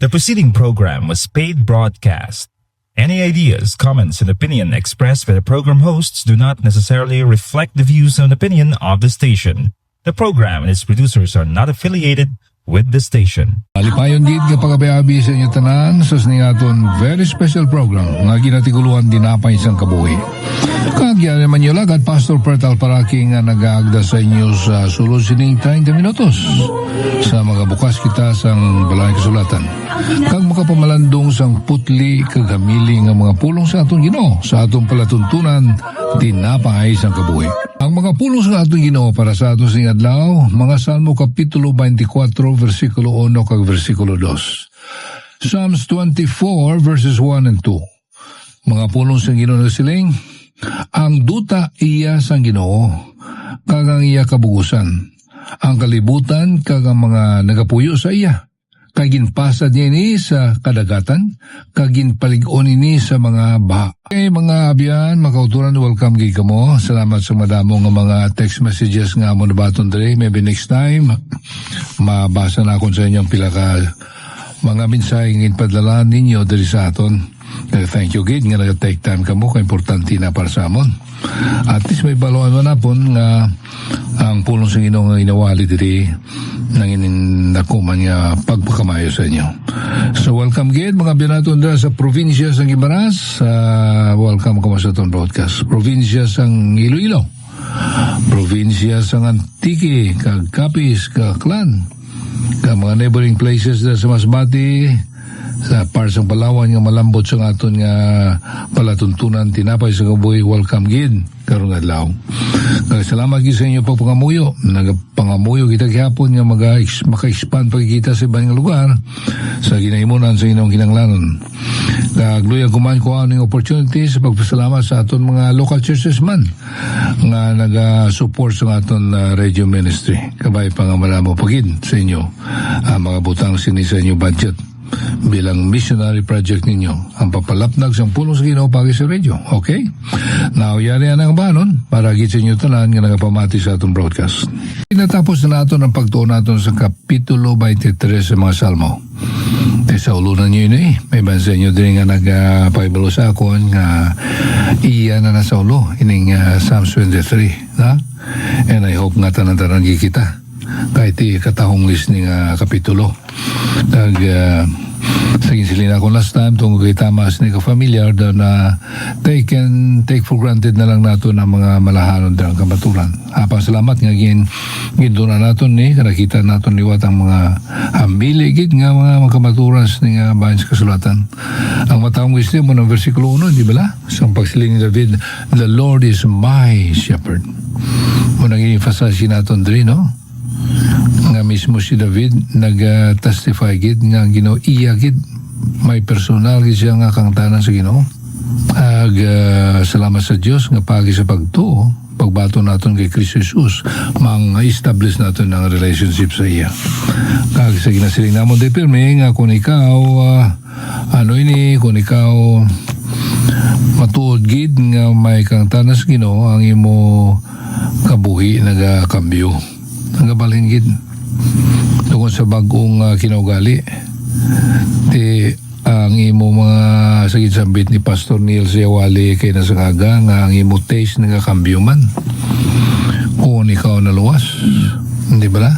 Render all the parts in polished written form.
The preceding program was paid broadcast. Any ideas, comments, and opinion expressed by the program hosts do not necessarily reflect the views and opinion of the station. The program and its producers are not affiliated with the station. Alipayon gid nga pagabi sa inyo tanan sa siniaton very special program nga ginatiguluhan dinapay isang kabuhi. Kagyan naman nyo lagad Pastor Pertal Paraki nga nag-aagda sa inyo sa sulod sining 30 minutos sa mga bukas kita sang balay kasulatan. Kag makapamalandong sang putli kagamili nga mga pulong sa aton Ginoo sa aton palatuntunan dinapay isang kabuhi. Ang mga pulong sa aton Ginoo para sa aton sing adlaw, mga Salmo kapitulo 24 versikulo 1 kag versikulo 2. Psalms 24 verses 1 and 2. Mga pulong sa Ginoo nga siling, ang duta iya sang Ginoo kag ang iya kabugusan, ang kalibutan kag ang mga nagapuyo sa iya. Kag ginpasad niya ini sa kadagatan, kag ginpalig-on ini sa mga baha. Okay, mga abyan, makauturan, welcome gig kamo. Salamat sa madamo nga mga text messages nga mo nabaton diri. Maybe next time, mabasa na akong sa inyong pila ka mga mensahe nga padala ninyo diri sa aton. Thank you gid nga nag-take time kamo, ka-importante na para sa amon. At least may baloan mo na po nga ang pulong sa Ginoo nga inawali diri nang inakuman nga pagpakamayo sa inyo. So welcome gid mga binaton dira sa probinsya sang Guimaras. Welcome ko sa itong broadcast. Probinsya sang Iloilo, probinsya sang Antique, kag Capiz, kag Clan, kag mga neighboring places dira sa Masbate, sa parts ng Palawan nga malambot sa aton nga palatuntunan tinapay sa kabuhi. Welcome gid karong adlaw. Salamat gid sa inyo pagpangamuyo. Nagapangamuyo kita gihapon nga maka-expand pagkita sa ibang lugar sa ginahimunan sa inyong kinanglanon. Kagluya kuman ko ang opportunity sa pagpasalamat sa aton mga local churches man nga naga-support sa aton radio ministry. Kabay pa nga malamo pagid sa inyo mga butang sini sa inyo budget bilang missionary project ninyo ang papalapnag sang pulong sa Ginoo pagi sa radio. Okay? Now, yari ang banon para gitsin nyo tanan nga nagapamati sa atong broadcast. Natapos na natin ang pagtuon natin sa kapitulo 23 sa mga Salmo. Sa ulunan nyo yun may bansa nyo din nga nagpaibalo sa akon nga iya na nasa ulo ining Psalms 23. Na? And I hope nga tanan-tanan kita kahit katahong list ng kapitulo. Saging silina ko last time tungkol kay Tamas ni ka-familiar daw na take for granted na lang nato ng mga malahanon ng kamaturan. Salamat nga ginduna nato ni nakita nato liwat ang mga ambiligid nga mga kamaturan ni bahin sa kasulatan. Ang mataong wisdom mo ng versikulo 1, di ba? Sa pagsiling ni David, the Lord is my shepherd. Muna gini-emphasize nato diri, no? Nga mismo si David nag-testify gid nga Ginoo iya gid may personal gid siya nga kang tanan sa Ginoo. Salamat sa Dios nga pagi sa pagtuo pagbato naton kay Kristo Jesus mang-establish naton ang relationship sa iya. Kag sa ginasiling namon di pirmi nga kung ikaw kung ikaw matuod gid nga may kang tanan sa Ginoo ang imo kabuhi nagakambyo. Nagabalhin gid tungkol sa bagong kinaugali ang imo mga sagid sambit ni Pastor Neil Siawali kay nasangaga nga ang imo taste nagakambyo man kung ikaw naluwas, hindi ba?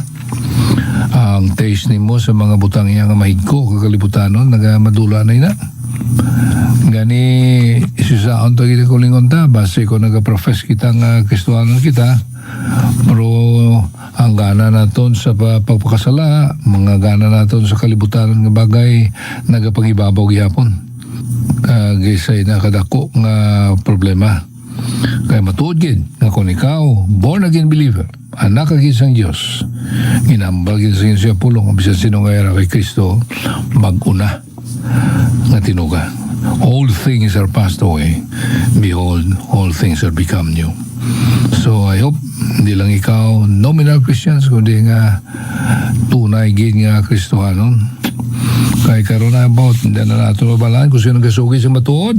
Ang taste nimo sa mga butang iya nga mahigko kakalibutanon nagamadula na ina gani isusaon to kita kulingon ta base ko nagaprofess kita nga Kristohanon kita pero ang gana naton sa pagpakasala mga gana naton sa kalibutan nga bagay nagapangibabaw gihapon gisay na kadako nga problema kaya matuod gid nga kung ikaw born again believer anak kag isang Dios ginambal gid sa siya pulong bisan sino nga era kay Kristo mag-una nga tinuga. All things are passed away. Behold, all things are become new. So I hope hindi lang ikaw nominal Christians kundi nga tunay gid nga Kristohanon. Kay karon na about hindi na nato mabalaan kung sino kasugi sa matuod.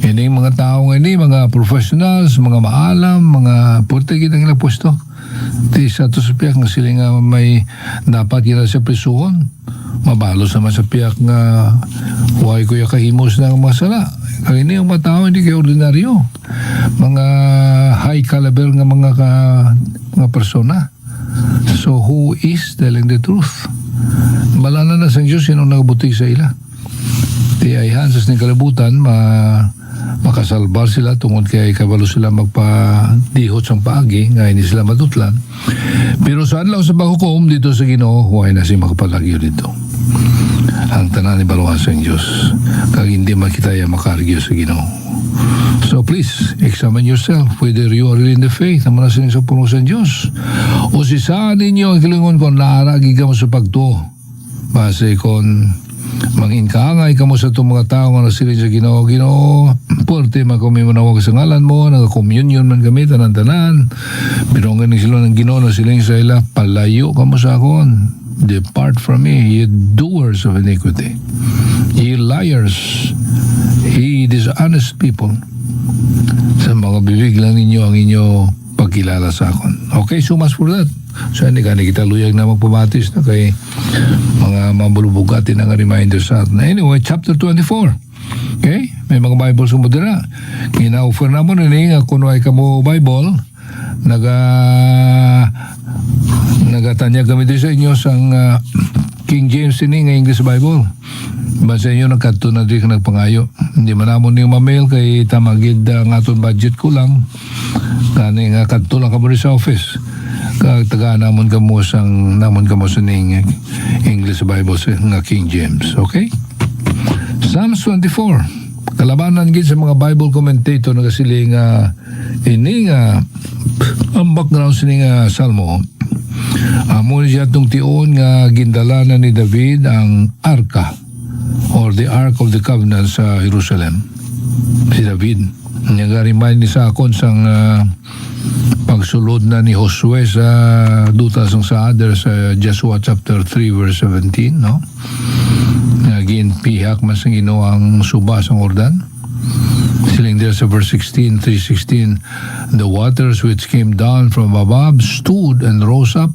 Ini mga tao nga ini mga professionals, mga maalam, mga puti gid ang ilang pwesto. Di sa to sa piyak nga sila nga may dapat gila sa prisuhon. mabalos naman sa piyak nga huwag kuya kahimos ng masala. Kaya ini yung mga tao hindi kayo ordinaryo. Mga high caliber nga mga persona. So who is telling the truth? Malala na sa Diyos sinong nagabuti sa ila. Di ay hansas ni kalibutan makasalbar sila tungod kay kabalo sila magpadihot sang paagi nga hindi sila matutlan. Pero saan lang sa paghukom dito sa Ginoo huwag na siya makapalagyo dito. Ang tanan ni baruhan sa Diyos kag hindi makita ya makarigyo sa Ginoo. So please, examine yourself whether you are really in the faith na muna sining sa puno sa Diyos o si saan ninyo ang kilingon kung naaragi ka mo sa pagtuo base kon mangingkaangay ka mo sa itong mga tao nga nasilin sa Ginoo. Ginoo, porte makumimunawag sa ngalan mo, nag-communion man kami, tanan-tanan. Pero ang ganing sila ng Ginoo na siling sa ila, palayo ka mo sa akon. Depart from me, ye doers of iniquity. Ye liars, ye dishonest people. Sa mga bibig lang ninyo ang inyo pagkilala sa akon. Okay, so much for that. So hindi kita luyag na magpumatis na kay mga mambulubugatin ang reminder sa atin. Anyway, chapter 24. Okay? May mga Bible sa mudira. Gina-offer na mo nini nga kung ay kamo Bible, nagatanya kami din sa inyo sang King James ini nga English Bible. Basta inyo nagkadto na din nagpangayo. Hindi man namon yung ma-mail kay tamagid ang aton budget ko lang. Kani nga kadto lang kamo sa office. Kag taga namon kamo sa ning English Bible nga King James. Okay? Psalms 24. Kalabanan gid sa mga Bible commentator nga sila nga ini nga ang background sa nga salmo. Amo siya itong tion nga gindalanan ni David ang Arka or the Ark of the Covenant sa Jerusalem. Si David. Nag-remind ni sa akon sang pagsulod na ni Josue sa duta sang Saader sa Joshua chapter 3 verse 17, no? Naging pihak man sang Ginoo ang suba sang Jordan. Siling there sa verse 16, 3:16, the waters which came down from above stood and rose up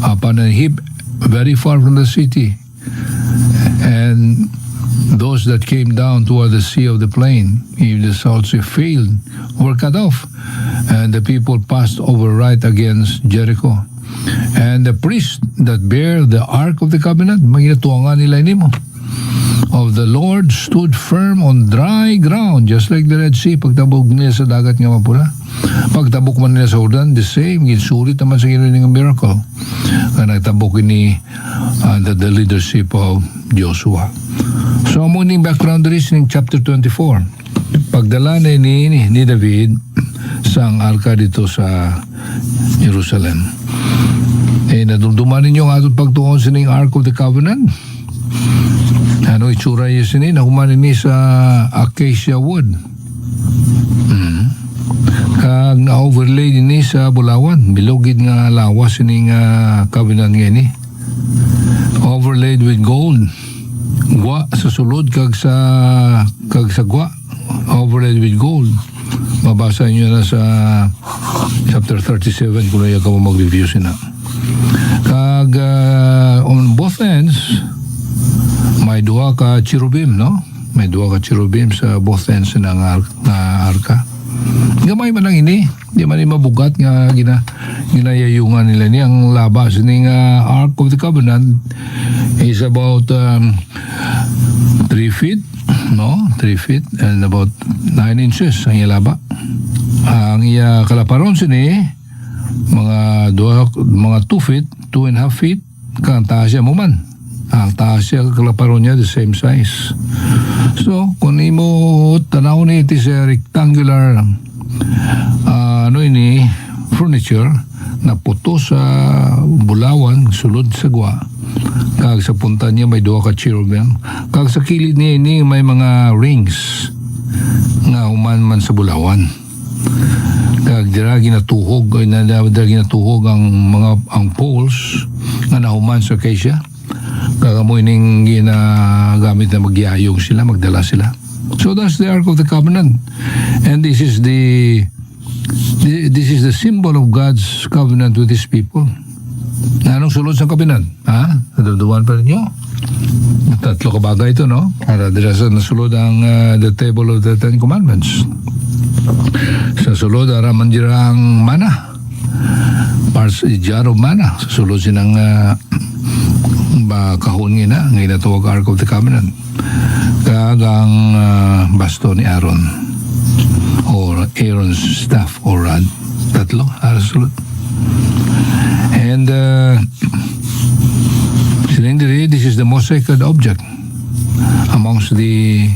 upon a heap very far from the city. And those that came down toward the sea of the plain, if the salt sea failed, were cut off, and the people passed over right against Jericho. And the priest that bear the ark of the covenant, maginatuangan nila nimo, of the Lord stood firm on dry ground, just like the Red Sea, pagtabog nila sa dagat nga mapula. Pagtabok man nila sa Jordan, the same, ginsulit naman sa Ginoo ng miracle. Nagtabok ni the leadership of Joshua. So, amo ning background rin ning chapter 24. Pagdala ni David sa arka dito sa Jerusalem. Nadumduman ninyo ang atong pagtuon sa ning Ark of the Covenant. Ano itsura niya sini? Nakumanin ni sa acacia wood. Kag na-overlay ni sa bulawan. Bilogid nga lawas ni nga covenant nga ni. Overlaid with gold. Gwa sa sulod kag sa gwa. Overlaid with gold. Mabasa niyo na sa chapter 37 kung na ka mo mag-review sina. Kag on both ends may duha ka cherubim, no? May duha ka cherubim sa both ends ng arka. Gamay man lang ini, di man mabugat nga ginayayungan nila ni ang labas ning Ark of the Covenant is about 3 feet, no? 3 feet and about 9 inches ang ilaba. Ang iya kalaparon sini mga 2 feet, 2.5 feet kang taas siya mo man. Ang taas siya kalaparon niya the same size. So kung imo tanaw ni iti sa rectangular furniture na puto sa bulawan sulod sa gwa, kag sa punta niya may duha ka cherubim, kag sa kilid niya ini may mga rings nga human man sa bulawan, kag dira ginatuhog ang poles nga nahuman sa acacia. Kagamoy ning ginagamit na magyayong sila, magdala sila. So that's the Ark of the Covenant. And this is the symbol of God's covenant with His people. Anong sulod sa kabinan? Ha? Naduduan pa ninyo? Tatlo ka bagay ito, no? Para dira sa nasulod ang the table of the Ten Commandments. Sa sulod, araman dira ang mana. Pars jar of mana. Sa sulod sinang kahon nga na tawag Ark of the Covenant. Kagang basto ni Aaron. Or Aaron's staff or rod. Tatlo, sulod. And this is the most sacred object amongst the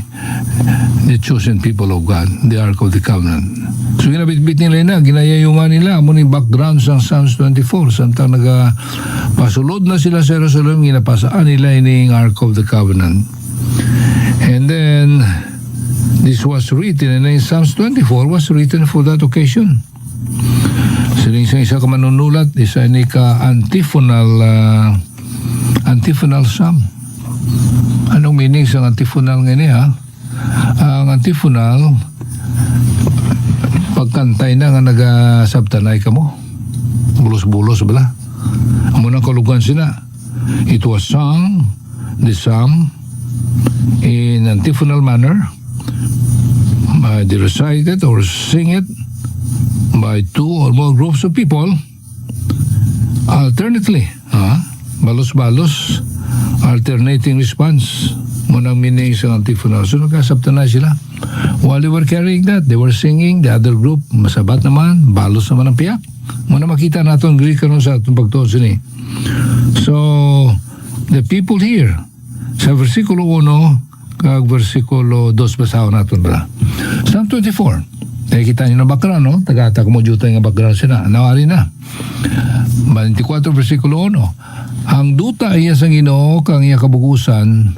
chosen people of God, the Ark of the Covenant. So ginabit-bit nila na, ginayayungan nila amo ni background sa Psalms 24 samtang pasulod na sila sa Jerusalem, ginapasaan nila ining Ark of the Covenant. And then this was written, and in Psalms 24 was written for that occasion. Siling sa isa ka manunulat, isa ni ka antiphonal psalm. Anong meaning sa antiphonal nga niya? Ang antiphonal, pagkantay na nga nagasabtanay ka mo. Bulos-bulos bala. Munang kalugan sila. It was sung, the psalm, in antiphonal manner. They recite it or sing it by two or more groups of people alternately. Balos-balos, alternating response. Munang meaning sa antiphonal. So nagkasabtanay sila. While they were carrying that, they were singing. The other group, masabat naman, balos naman ang piyak. Muna makita natin Greek karon sa atong pagtuon sini. So, the people here, sa versikulo 1, kag versikulo 2, basahon natin ba? Psalm 24. Nakikita nyo na background, no? Tagata kumudyuta yung background sila. Nawari na. 24 versikulo 1. Ang duta iya sa Ginoo kang iya kabugusan,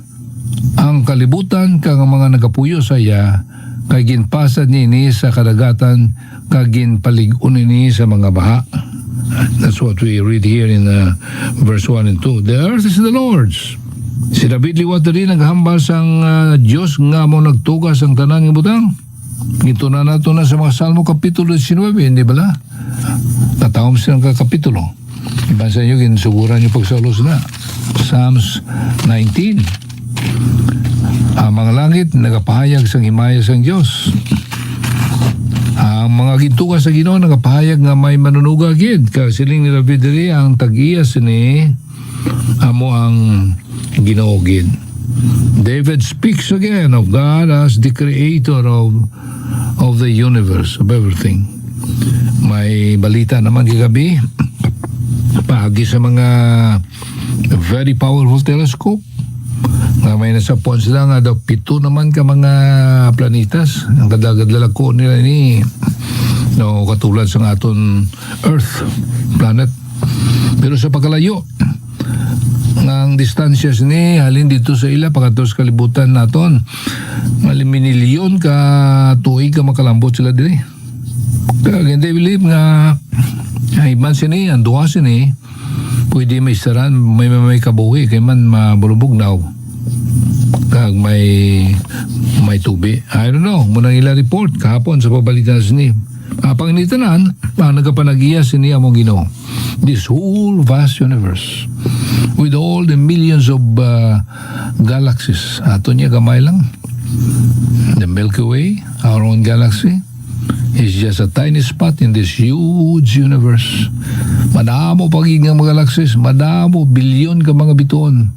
ang kalibutan kang mga nagapuyo sa iya, kay ginpasad nini sa kadagatan, kag ginpalig-on nini sa mga baha. That's what we read here in verse 1 and 2. The earth is the Lord's. Si David liwat rin naghambal sang Diyos nga mo nagtugas ang tanang ibutang. Ito na nato na sa mga Salmo Kapitulo 19, hindi ba? Tatawam silang kapitulo. Iba sa inyo, ginsuguran nyo pagsalos na. Psalms 19. Ang mga langit, nagapahayag sang himaya sang Diyos. Ang mga gintugas sa Ginoo, nagapahayag nga may manunugagid. Kasiling ni David diri ang tag-iyas ni amo ang Ginoo gid. David speaks again of God as the creator of the universe, of everything. May balita naman kagabi paagi sa mga very powerful telescope nga may nasapuan sila nga daw 7 naman ka mga planetas ang kadagad-lalako nila ni no, katulad sa aton Earth planet. Pero sa pagkalayo ang distansya ni halin dito sa ila pagkatos kalibutan naton malimilyon ka tuig ka makalambot sila diri. Kaya hindi believe nga iban sini, ang duha sini pwede may saran, may kabuhi kay man mabulubog now kag may tubi. I don't know, munang ila report kahapon sa pabalitan sini panginitanan nagapanagiya sini among Ginoo this whole vast universe with all the millions of galaxies. Ato niya gamay lang the Milky Way, our own galaxy is just a tiny spot in this huge universe. Madamo pagiging mga galaxies, madamo, bilyon ka mga bituon.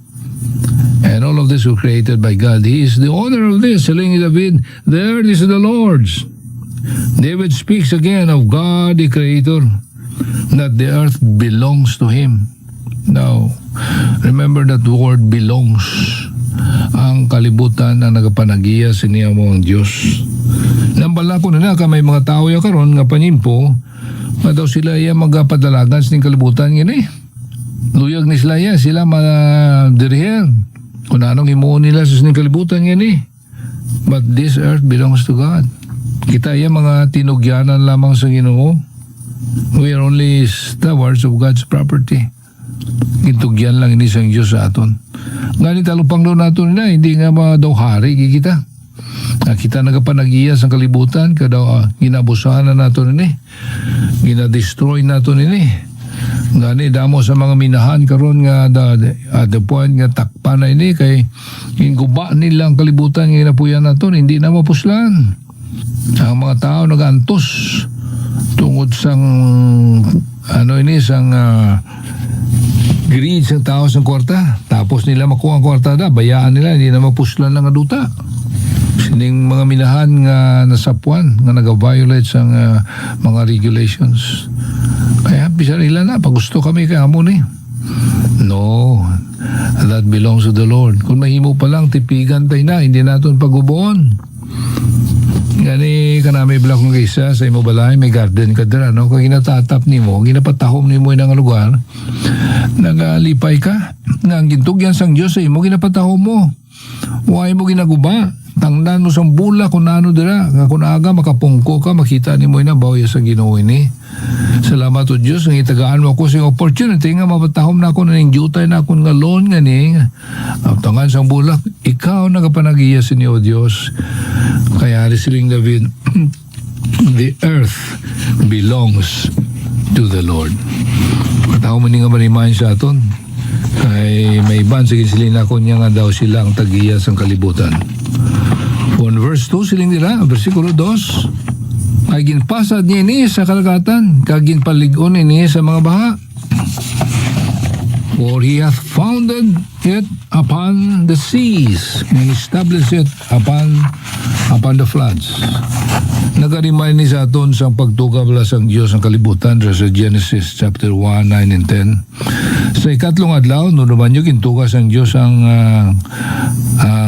And all of this were created by God. He is the owner of this. Saling David, the earth is the Lord's. David speaks again of God, the Creator, that the earth belongs to Him. Now, remember that word belongs. Ang kalibutan na nagapanagiya siniya mo ang Diyos. Nambala po na may mga tao ya karon nga panimpo nga daw sila ya magapadalagan sa kalibutan ngini. Luyag ni sila madiriher kung anong himuon nila sa kalibutan ngini. But this earth belongs to God. Kita ya mga tinugyanan lamang sa Ginoo. We are only stewards of God's property. Gintugyan lang ini sang Diyos sa aton. Ganit alupang doon natin na hindi nga daw hari kita. Kita nagapanagiya sa kalibutan kada ginabusahan na nato ini, ginadestroy nato ini. Gani damo sa mga minahan karon nga at the point nga takpan na ini kay guba nilang kalibutan nga inapuyan naton hindi na mapuslan. Ang mga tao nagantos tungod sang sang greed sa tao sa kwarta. Tapos nila makuha ang kwarta bayaan nila hindi na mapuslan lang nga duta. Sining mga minahan nga nasapuan nga naga-violate sa mga regulations. Kaya bisa nila na pag gusto kami kay amo ni. No, that belongs to the Lord. Kung mahimo pa lang tipigan tayo na, hindi naton pagubuon. Gani kanami blak ng isa sa imo balay may garden ka dira no kung ginatatap nimo ginapatahom nimo nga lugar nagalipay ka nga ang gintugyan sang Dios sa imo ginapatahom mo way mo ginaguba tangnan mo sang bula kung ano dira nga kung aga makapungko ka makita nimo na bawya sa Ginoo ini. Salamat o Diyos nga itagaan mo ako sa opportunity nga mapatahom na ako na ning jutay na akong nga loan nga ni tangan sang bulak ikaw nagapanagiya sa niyo Diyos. Kaya siling David the earth belongs to the Lord. Patahom mo ni nga manimahin sa aton kay may iban sige siling ako niya nga daw sila ang tagiya sang kalibutan. On verse 2 siling nila versikulo 2 ay ginpasad niya ini sa kalagatan, kagin paligon ini sa mga baha. For he hath founded it upon the seas and established it upon the floods. Nagarimay ni sa aton sa pagtuga bala sang Diyos ang kalibutan sa Genesis chapter 1, 9 and 10. Sa ikatlong adlaw, no naman yung kintuga sang Diyos ang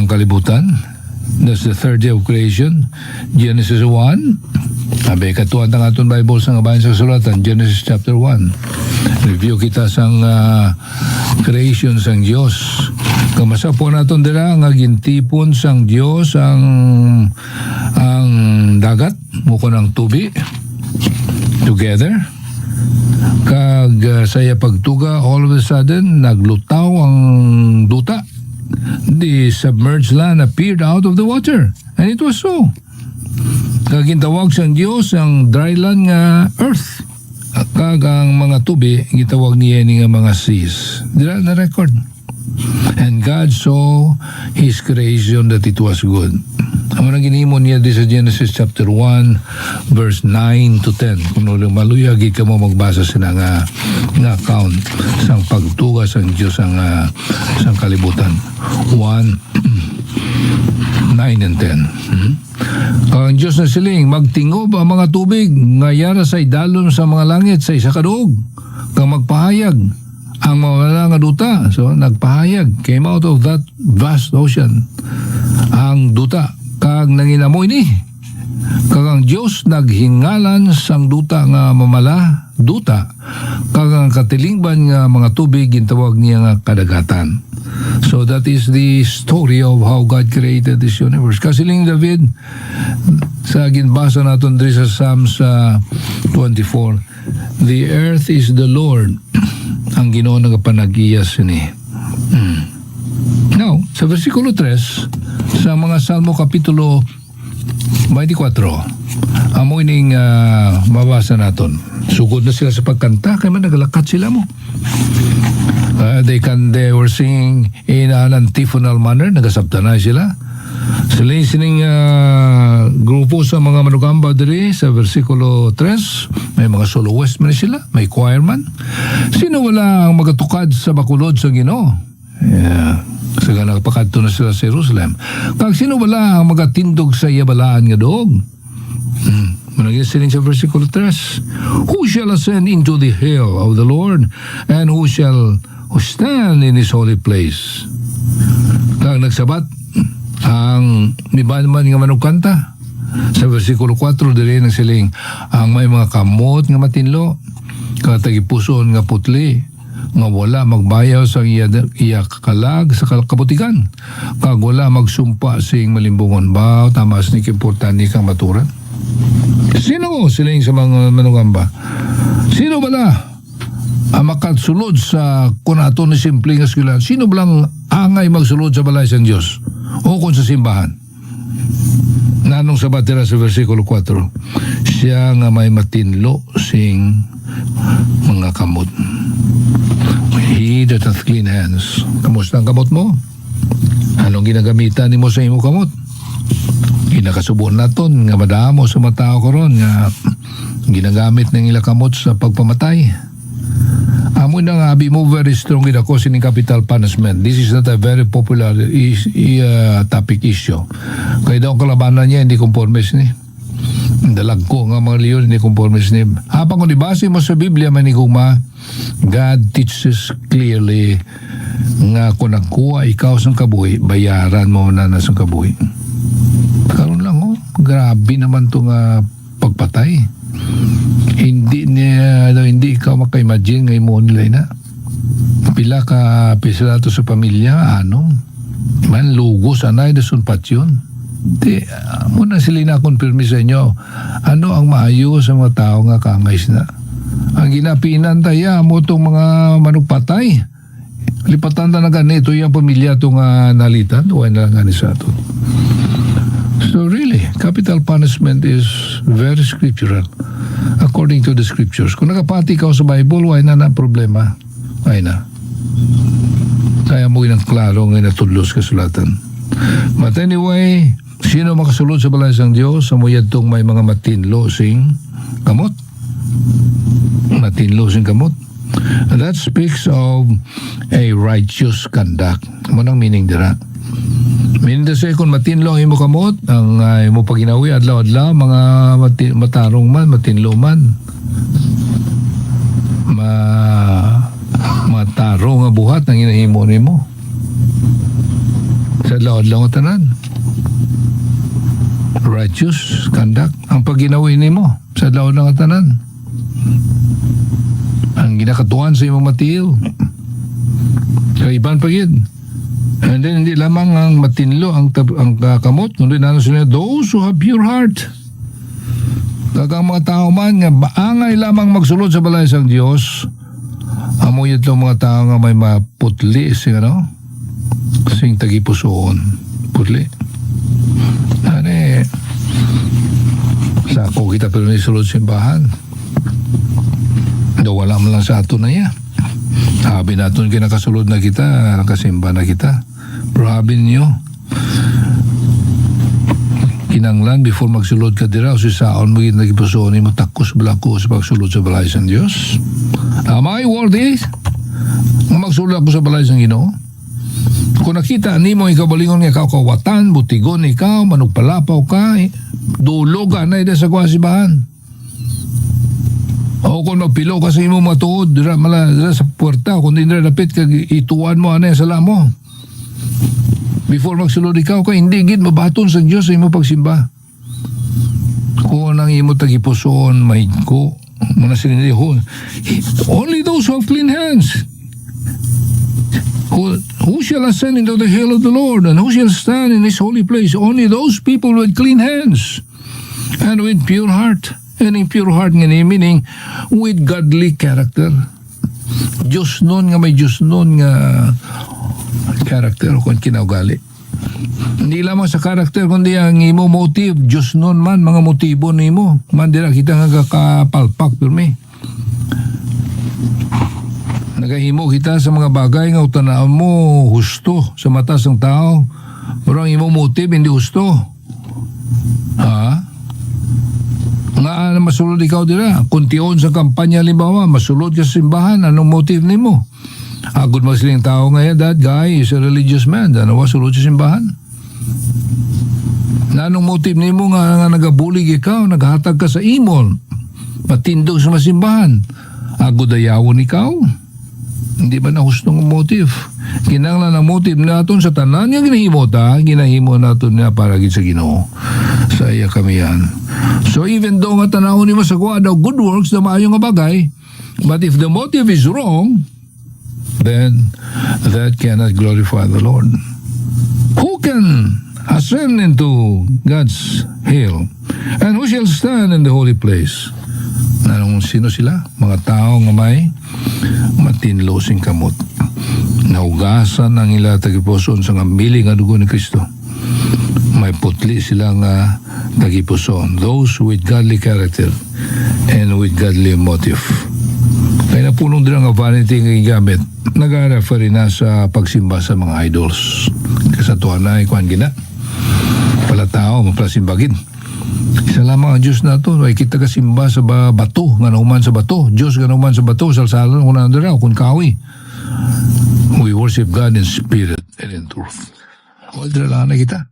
kalibutan. That's the third day of creation. Genesis 1. Sabi, katuan ang aton Bible sa bayan sa sulatan, Genesis chapter 1. Review kita sang creation sang Diyos. Kamasa po naton dira nga gintipon sang Diyos ang dagat, muko ng tubig, together. Kag saya pagtuga, all of a sudden, naglutaw ang duta. The submerged land appeared out of the water. And it was so. Kagintawag sang Diyos ang dry land nga earth. Kag ang mga tubig gitawag niya ni nga mga seas. Dira na record. And God saw His creation that it was good. Ang mga ginhimo niya di sa Genesis chapter 1 verse 9 to 10. Kung maluyag ka mo magbasa sila nga account sang pagtuga sang Diyos sang kalibutan. 1 9 and 10. Ang Diyos na siling, magtingob ang mga tubig, ngayara sa idalon sa mga langit sa isa kaduog, kang magpahayag ang mga nga duta. So, nagpahayag, came out of that vast ocean, ang duta, kag nanginamoy ni, kag ang Diyos naghingalan sang duta nga mamala, duta, kag ang katilingban nga mga tubig, gintawag niya nga kadagatan. So that is the story of how God created this universe. Kasiling David, sa ginbasa natin diri sa Psalms 24, the earth is the Lord, ang Ginoo nagapanagiyas ni. Now, sa versikulo 3, sa mga Salmo Kapitulo 24, amoy ning mabasa naton. Sugod na sila sa pagkanta, kaya man nagalakat sila mo. They were singing in an antiphonal manner, nagasabta na sila. Sila sining grupo sa mga manugamba diri sa versikulo 3, may mga soloist man sila, may choir man. Sino wala ang magatukad sa bakulod sa Ginoo? Kasi nagpakadto na sila sa Jerusalem. Kag sino wala ang magatindog sa iyabalaan nga doog? Managin sining sa versikulo 3, who shall ascend into the hill of the Lord, and who shall stand in His holy place? Kag nagsabat ang miban man nga manugkanta sa versikulo 4 diri nang siling, ang may mga kamot nga matinlo, kag tagipuson nga putli, nga wala magbayaw sa iya kalag sa kabutigan, kag wala magsumpa sing malimbungon. Ba tamas ni importante kang maturan. Sino siling sa mga manugamba? Sino bala ang makatsulod sa kunato ni simple nga eskwelahan? Sino balang angay magsulod sa balay sang Diyos o kung sa simbahan? Nanong sabat dira sa versikulo 4, siya nga may matinlo sing mga nga kamot. He that hath clean hands. Kamusta ang kamot mo? Anong ginagamitan nimo sa imo kamot? Ginakasubo naton nga madamo sa mga tao karon nga ginagamit ng ila kamot sa pagpamatay. Amo na nga abi mo very strong in ako sining capital punishment. This is not a very popular topic issue. Kaya daw kalabanan niya hindi conformist ni. Dalag ko nga mga leon hindi conformist ni. Habang kung ibase mo sa Biblia maniguma, God teaches clearly nga kung nagkuha ikaw sa kabuhi, bayaran mo na sa kabuhi. Karon lang grabe naman to nga pagpatay. Hindi ikaw maka-imagine ngayon mo nila na. Pila ka pisa to sa pamilya, man lugos anay da sunpat yun. Di, muna sila na konfirmi sa inyo, ano ang maayo sa mga tao nga kangais na. Ang ginapinan tayo mo itong mga manugpatay. Lipatan na ganito yung pamilya itong nalitan, huwag na lang sa ito. So really, capital punishment is very scriptural according to the scriptures. Kung nakapati ka sa Bible, why na problema? Why na? Kaya mo inang klaro ngayon natudlos kasulatan. But anyway, sino makasulod sa balay sang Diyos? Samuyad tong may mga matinlo sing kamot. Matinlo sing kamot. And that speaks of a righteous conduct. Ano nang meaning dira? Meaning to say, kung matinlo ang imo kamot, ang imo paginawi, adlaw-adlaw, mga matarong man, matinlo man, matarong nga buhat ang inahimo nimo. Sa adlaw-adlaw nga tanan. Righteous conduct ang paginawi nimo sa adlaw-adlaw nga tanan. Ang ginakatuan sa imo matiil. Kaiban pagid. And then hindi lamang ang matinlo ang kamot, kundi na sila those who have pure heart. Kagang mga tao man nga baangay lamang magsulod sa balay sang Dios. Amo itong mga tao nga may maputli sing sing tagipusoon. Putli. Sako kita pero nisulod simbahan. Do wala man lang sa ato na iya. Sabi natin kinakasulod na kita, nakasimba na kita. Pero sabi niyo, kinanglan before magsulod ka dira, o si saon mo nagipusoon mo takos balako sa pagsulod sa balay sang Diyos. Am I worthy? Magsulod ako sa balay sang Ginoo. Kung nakita nimo ikaw balingon nga ikaw kawatan, butigon ikaw, manugpalapaw ka, dulog ka na sa kwasibahan. O kung magpilo ka sa imo matuod, dira sa puerta, kung di nila lapit ka, ituan mo anay sa lamo. Before magsulod ikaw ka, hindi gid mabaton sa Diyos sa imo pagsimba. Kung ang imo tagipusoon, mahigko, muna sila only those who have clean hands. Who shall ascend into the hill of the Lord, and who shall stand in his holy place? Only those people with clean hands and with pure heart. And in pure heart nga ni, meaning with godly character. Diyos nun nga may Diyos nun nga character kung kinaugali. Hindi lamang sa character kundi ang imo motive. Diyos nun man, mga motibo ni mo. Mandira kita nga kakapalpak pirmi. Nagahimo kita sa mga bagay nga utanaan mo husto sa mata ng tao. Pero ang imo motive hindi husto. Nga masulod ikaw dira. Kuntion sa kampanya limbawa, masulod ka sa simbahan, anong motive nimo? Agud mo silang tao ngayon, that guy is a religious man. Ano ba sulod sa simbahan? Na anong motive nimo nga nagabulig ikaw, naghatag ka sa imol, matindog sa masimbahan? Agud ayawon ikaw? Hindi ba na hustong motive? Kinanglan ang motive natin sa tanan yung ginahimo natin na para sa Ginoo. Sa iya kami yan. So even though nga tanawon ni mo sa kuha daw good works na maayong nga bagay, but if the motive is wrong, then that cannot glorify the Lord. Who can ascend into God's hill? And who shall stand in the holy place? Anong sino sila? Mga tao nga may matinlosing kamot. Naugasan ang ila tagipuson sa ngambili nga dugo ni Kristo. May putli sila nga tagipuson. Those with godly character and with godly motive. Kaya napunong din ang vanity ng gamit. Nag-refer na sa pagsimba sa mga idols. Kasatuan na ikuan gina. Pala tao, maplasimbagin. Isa lamang ang Diyos na ito. Ay kita kasimba sa bato. Nga nauman sa bato. Diyos nga nauman sa bato. Salsalan kung nandun raw. Kung kawi. We worship God in spirit and in truth. Huwag lang na kita.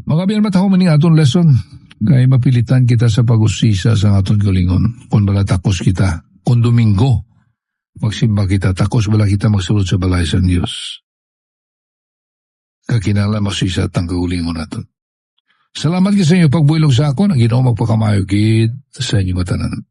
Mga biyan mataho maning aton lesson. Kaya mapilitan kita sa pag-usisa sa aton galingon. Kung bala takos kita. Kung Domingo, magsimba kita. Takos bala kita magsulod sa balay sa Diyos. Kakinala masisa at ang kagulingon natin. Salamat ka sa inyo pagbuilog sa ako. Ang Ginoo magpakamayo kid sa inyong matanan.